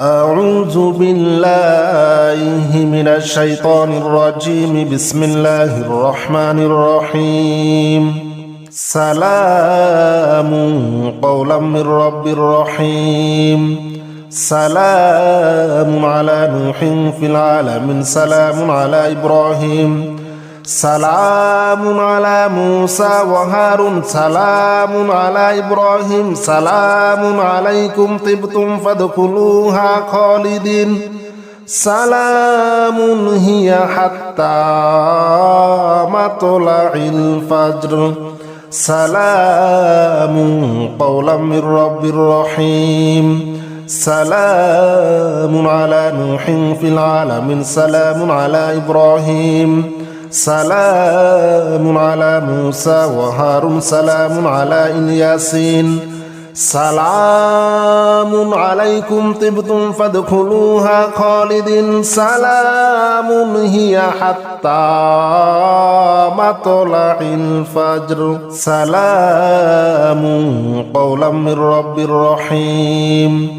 أعوذ بالله من الشيطان الرجيم. بسم الله الرحمن الرحيم. سلام قولا من رب رحيم. سلام على نوح في العالمين. سلام على إبراهيم. سلام على موسى وهارون. سلام على إبراهيم. سلام عليكم طبتم فادخلوها خالدين. سلام هي حتى مطلع الفجر. سلام قولا من رب رحيم. سلام على نوح في العالمين. سلام على إبراهيم. سلام على موسى وهارون. سلام على الياسين. سلام عليكم طبتم فادخلوها خالدين. سلام هي حتى مطلع الفجر. سلام قولا من رب رحيم.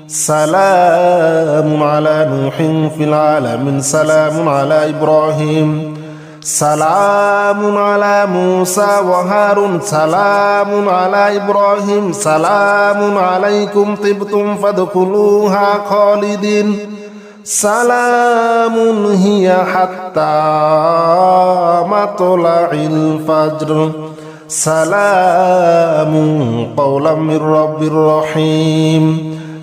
سلام على نوح في العالمين. سلام على إبراهيم. سلام على موسى وهارون. سلام على إبراهيم. سلام عليكم طبتم فادخلوها خالدين. سلام هي حتى مطلع الفجر. سلام قولا من رب رحيم.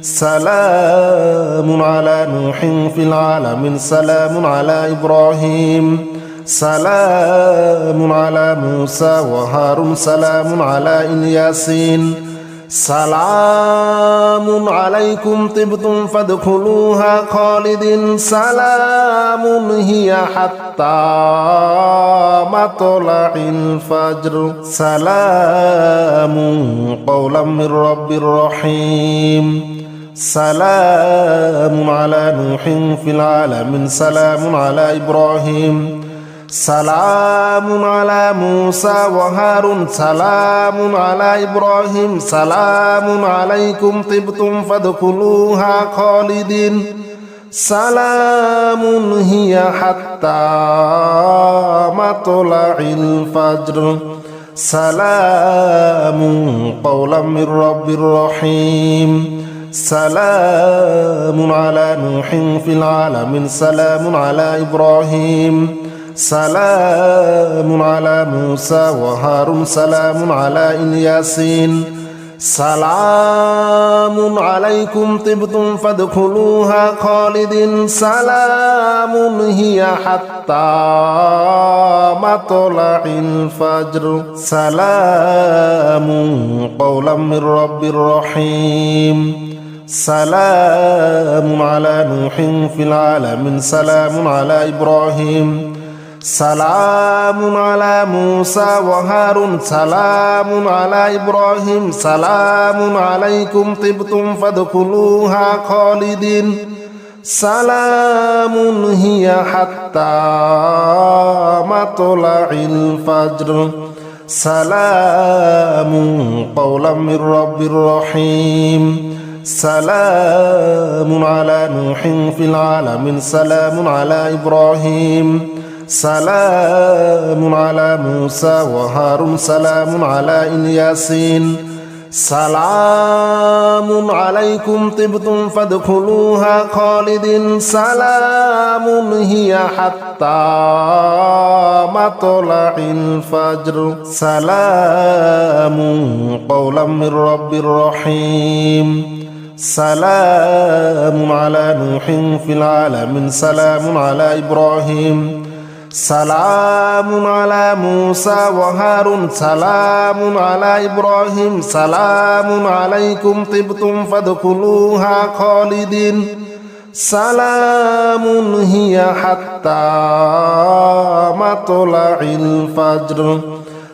سلام على نوح في العالمين. سلام على إبراهيم. سلام على موسى وهارون. سلام على الياسين. سلام عليكم طبتم فادخلوها خالدين. سلام هي حتى مطلع الفجر. سلام قولا من رب رحيم. سلام على نوح في العالمين. سلام على إبراهيم. سلام على موسى وهارون. سلام على إبراهيم. سلام عليكم طبتم فادخلوها خالدين. سلام هي حتى مطلع الفجر. سلام قولا من رب رحيم. سلام على نوح في العالمين. سلام على إبراهيم. سلام على موسى وهارون. سلام على الياسين. سلام عليكم طبتم فادخلوها خالدين. سلام هي حتى مطلع الفجر. سلام قولا من رب رحيم. سلام على نوح في العالمين. سلام على إبراهيم. سلام على موسى وهارون. سلام على إبراهيم. سلام عليكم طبتم فادخلوها خالدين. سلام هي حتى مطلع الفجر. سلام قولا من رب رحيم. سلام على نوح في العالمين. سلام على إبراهيم. سلام على موسى وهارون. سلام على الياسين. سلام عليكم طبتم فادخلوها خالدين. سلام هي حتى مطلع الفجر. سلام قولا من رب رحيم. سلام على نوح في العالمين. سلام على إبراهيم. سلام على موسى وهارون. سلام على إبراهيم. سلام عليكم طبتم فادخلوها خالدين. سلام هي حتى مطلع الفجر.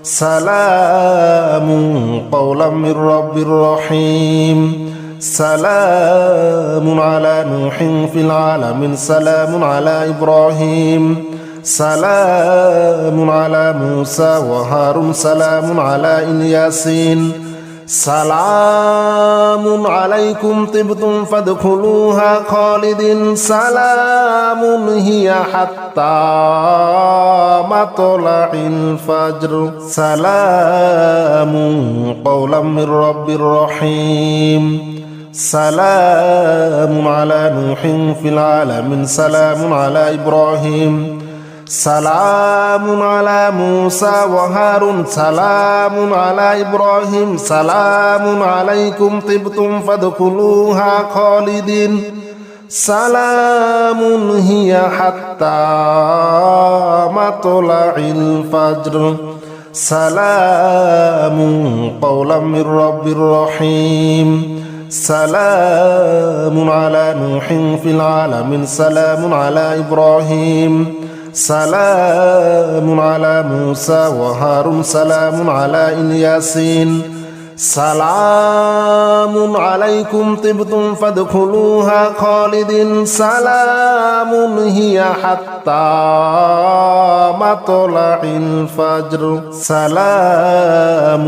سلام قولا من رب رحيم. سلام على نوح في العالمين. سلام على إبراهيم. سلام على موسى وهارون. سلام على الياسين. سلام عليكم طبتم فادخلوها خالدين سلام هي حتى مطلع الفجر سلام قولا من رب رحيم سلام على نوح في العالمين سلام على إبراهيم سلام على موسى وهارون سلام على إبراهيم سلام عليكم طبتم فادخلوها خالدين سلام هي حتى مطلع الفجر سلام قولا من رب رحيم سلام على نوح في العالمين سلام على إبراهيم سلام على موسى وهارون سلام على الياسين سلام عليكم طبتم فادخلوها خالدين سلام هي حتى مطلع الفجر سلام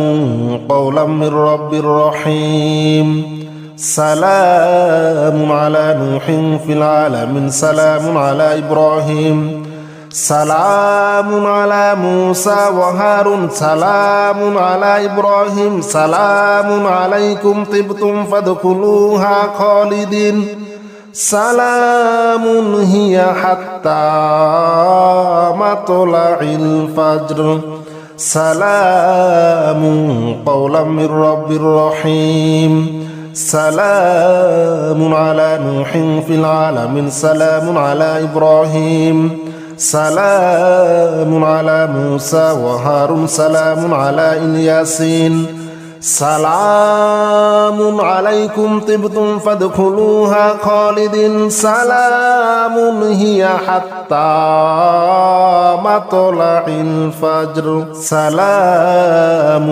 قولا من رب رحيم سلام على نوح في العالمين سلام على إبراهيم سلام على موسى وهارون سلام على إبراهيم سلام عليكم طبتم فادخلوها خالدين سلام هي حتى مطلع الفجر سلام قولا من رب رحيم سلام على نوح في العالمين سلام على إبراهيم سلام على موسى وهارون سلام على الياسين سلام عليكم طبتم فادخلوها خالدين سلام هي حتى مطلع الفجر سلام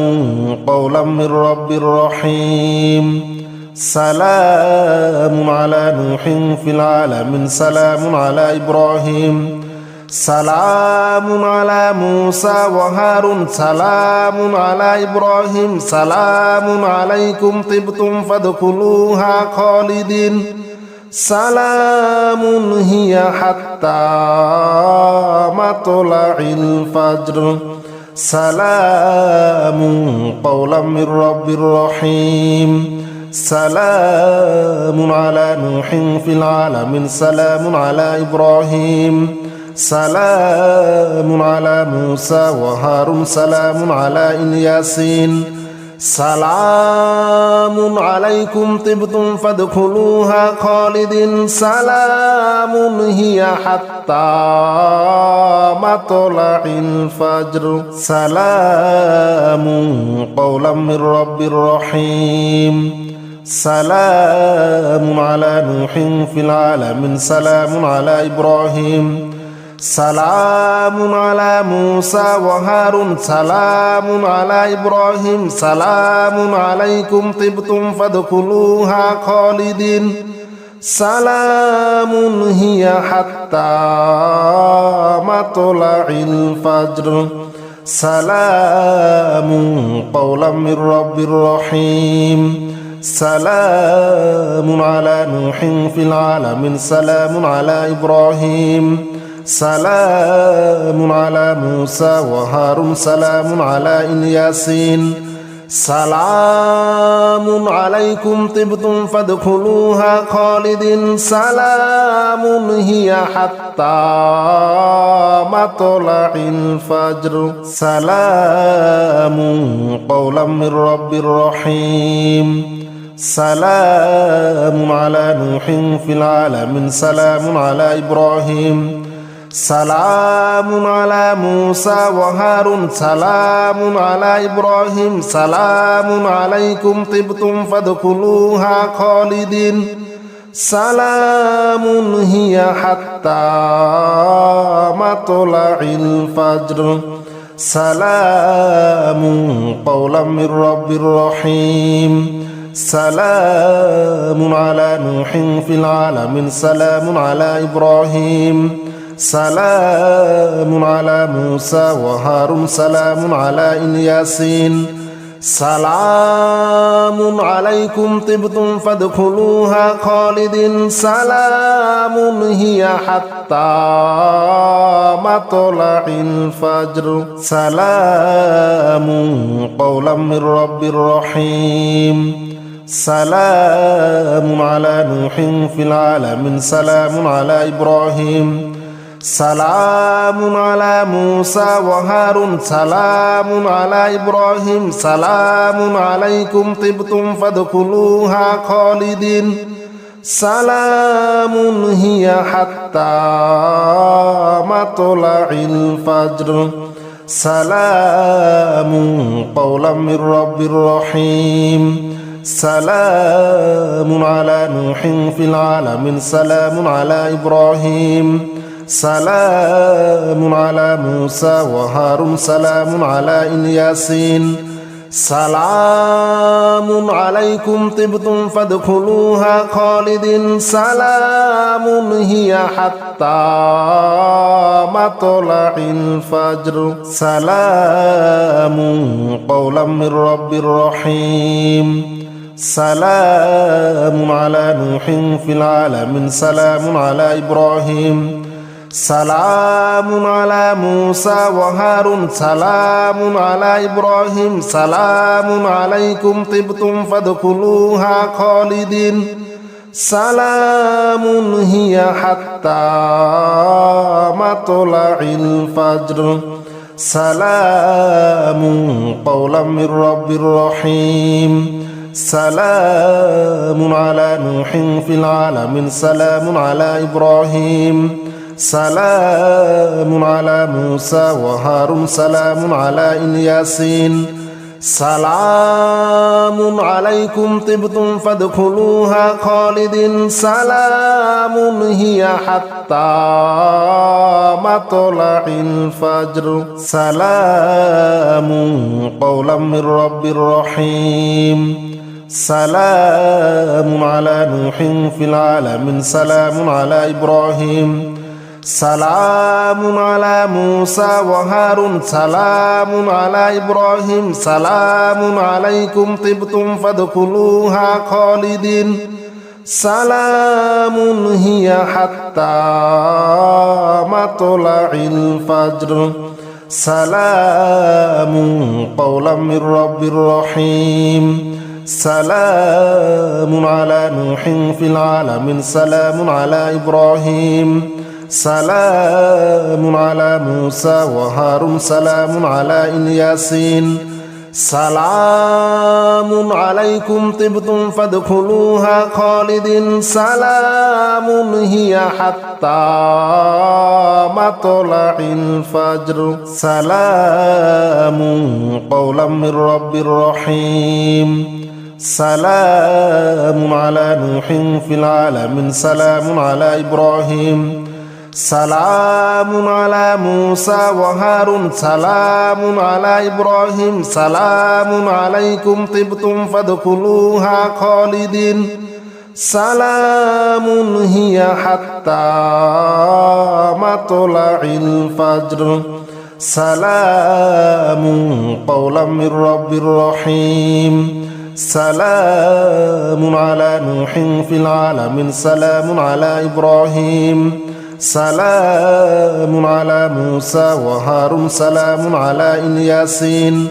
قولا من رب رحيم سلام على نوح في العالمين سلام على إبراهيم سلام على موسى وهارون سلام على إبراهيم سلام عليكم طبتم فادخلوها خالدين سلام هي حتى مطلع الفجر سلام قولا من رب رحيم سلام على نوح في العالمين سلام على إبراهيم سلام على موسى وهارون سلام على الياسين سلام عليكم طبتم فادخلوها خالدين سلام هي حتى مطلع الفجر سلام قولا من رب رحيم سلام على نوح في العالمين سلام على إبراهيم سلام على موسى وهارون سلام على إبراهيم سلام عليكم طبتم فادخلوها خالدين سلام هي حتى مطلع الفجر سلام قولا من رب رحيم سلام على نوح في العالمين سلام على إبراهيم سلام على موسى وهارون سلام على الياسين سلام عليكم طبتم فادخلوها خالدين سلام هي حتى مطلع الفجر سلام قولا من رب رحيم سلام على نوح في العالمين سلام على إبراهيم سلام على موسى وهارون سلام على إبراهيم سلام عليكم طبتم فادخلوها خالدين سلام هي حتى مطلع الفجر سلام قولا من رب رحيم سلام على نوح في العالمين سلام على إبراهيم سلام على موسى وهارون سلام على الياسين سلام عليكم طبتم فادخلوها خالدين سلام هي حتى مطلع الفجر سلام قولا من رب رحيم سلام على نوح في العالمين سلام على إبراهيم سلام على موسى وهارون سلام على إبراهيم سلام عليكم طبتم فادخلوها خالدين سلام هي حتى مطلع الفجر سلام قولا من رب رحيم سلام على نوح في العالمين سلام على إبراهيم سلام على موسى وهارون سلام على الياسين سلام عليكم طبتم فادخلوها خالدين سلام هي حتى مطلع الفجر سلام قولا من رب رحيم سلام على نوح في العالمين سلام على إبراهيم سلام على موسى وهارون سلام على إبراهيم سلام عليكم طبتم فادخلوها خالدين سلام هي حتى مطلع الفجر سلام قولا من رب رحيم سلام على نوح في العالمين سلام على إبراهيم سلام على موسى وهارون سلام على الياسين سلام عليكم طبتم فادخلوها خالدين سلام هي حتى مطلع الفجر سلام قولا من رب رحيم سلام على نوح في العالمين سلام على إبراهيم سلام على موسى وهارون سلام على إبراهيم سلام عليكم طبتم فادخلوها خالدين سلام هي حتى مطلع الفجر سلام قولا من رب رحيم سلام على نوح في العالمين سلام على إبراهيم سلام على موسى وهارون سلام على الياسين سلام عليكم طبتم فادخلوها خالدين سلام هي حتى مطلع الفجر سلام قولا من رب رحيم سلام على نوح في العالمين سلام على إبراهيم سلام على موسى وهارون سلام على إبراهيم سلام عليكم طبتم فادخلوها خالدين سلام هي حتى مطلع الفجر سلام قولا من رب رحيم سلام على نوح في العالمين سلام على إبراهيم سلام على موسى وهارون سلام على الياسين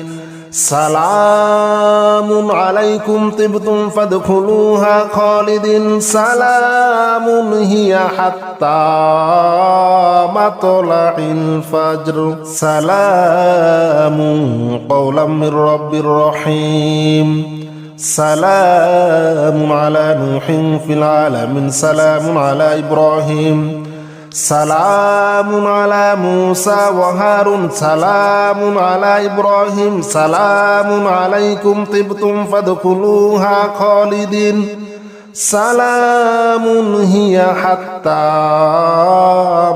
سلام عليكم طبتم فادخلوها خالدين سلام هي حتى مطلع الفجر سلام قولا من رب رحيم سلام على نوح في العالمين سلام على إبراهيم سلام على موسى وهارون سلام على إبراهيم سلام عليكم طبتم فادخلوها خالدين سلام هي حتى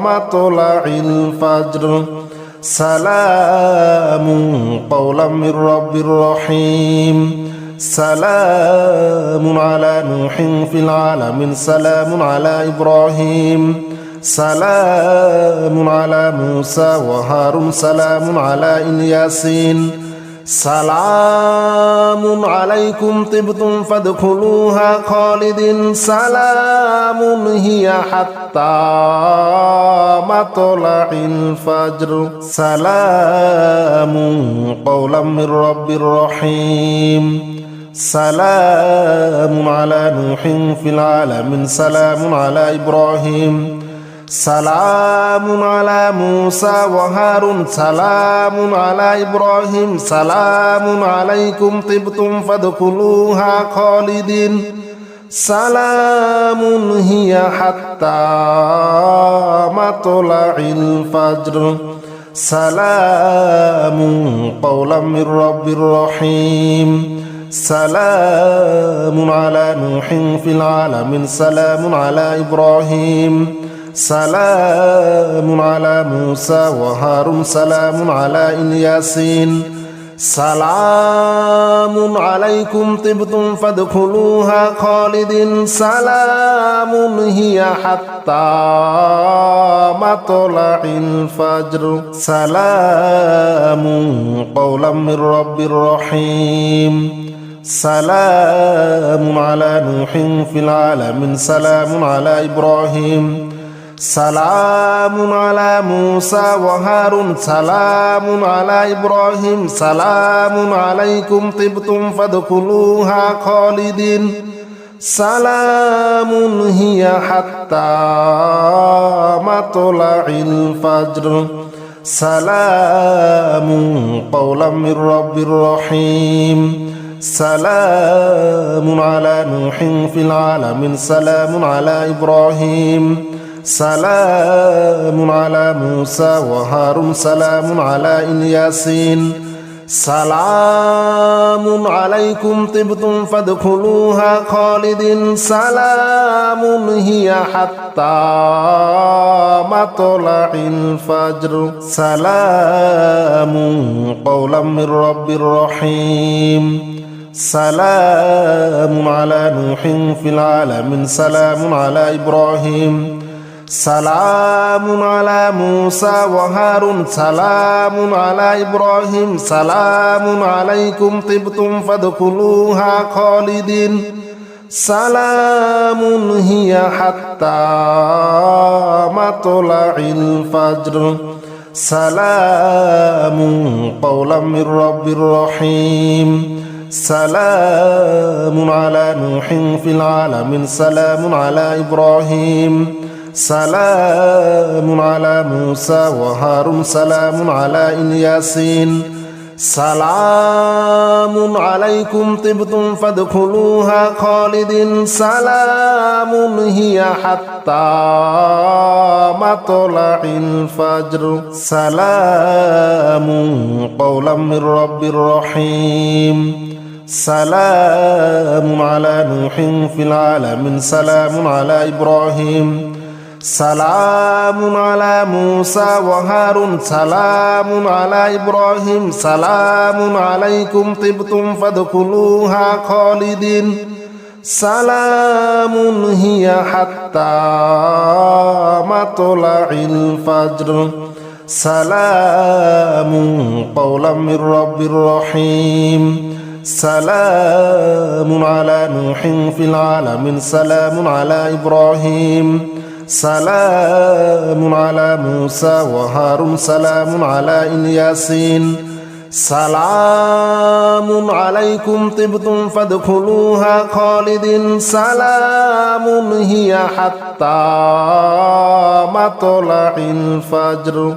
مطلع الفجر سلام قولا من رب رحيم سلام على نوح في العالمين سلام على إبراهيم سلام على موسى وهارون سلام على الياسين سلام عليكم طبتم فادخلوها خالدين سلام هي حتى مطلع الفجر سلام قولا من رب رحيم سلام على نوح في العالمين سلام على إبراهيم سلام على موسى وهارون سلام على إبراهيم سلام عليكم طبتم فادخلوها خالدين سلام هي حتى مطلع الفجر سلام قولا من رب رحيم سلام على نوح في العالمين سلام على إبراهيم سلام على موسى وهارون سلام على الياسين سلام عليكم طبتم فادخلوها خالدين سلام هي حتى مطلع الفجر سلام قولا من رب رحيم سلام على نوح في العالمين سلام على إبراهيم سلام على موسى وهارون سلام على إبراهيم سلام عليكم طبتم فادخلوها خالدين سلام هي حتى مطلع الفجر سلام قولا من رب رحيم سلام على نوح في العالمين سلام على إبراهيم سلام على موسى وهارون سلام على الياسين سلام عليكم طبتم فادخلوها خالدين سلام هي حتى مطلع الفجر سلام قولا من رب رحيم سلام على نوح في العالمين سلام على إبراهيم سلام على موسى وهارون سلام على إبراهيم سلام عليكم طبتم فادخلوها خالدين سلام هي حتى مطلع الفجر سلام قولا من رب رحيم سلام على نوح في العالمين سلام على إبراهيم سلام على موسى وهارون سلام على الياسين سلام عليكم طبتم فادخلوها خالدين سلام هي حتى مطلع الفجر سلام قولا من رب رحيم سلام على نوح في العالمين سلام على إبراهيم سلام على موسى وهارون سلام على إبراهيم سلام عليكم طبتم فادخلوها خالدين سلام هي حتى مطلع الفجر سلام قولا من رب رحيم سلام على نوح في العالمين سلام على إبراهيم سلام على موسى وهارون سلام على الياسين سلام عليكم طبتم فادخلوها خالدين سلام هي حتى مطلع الفجر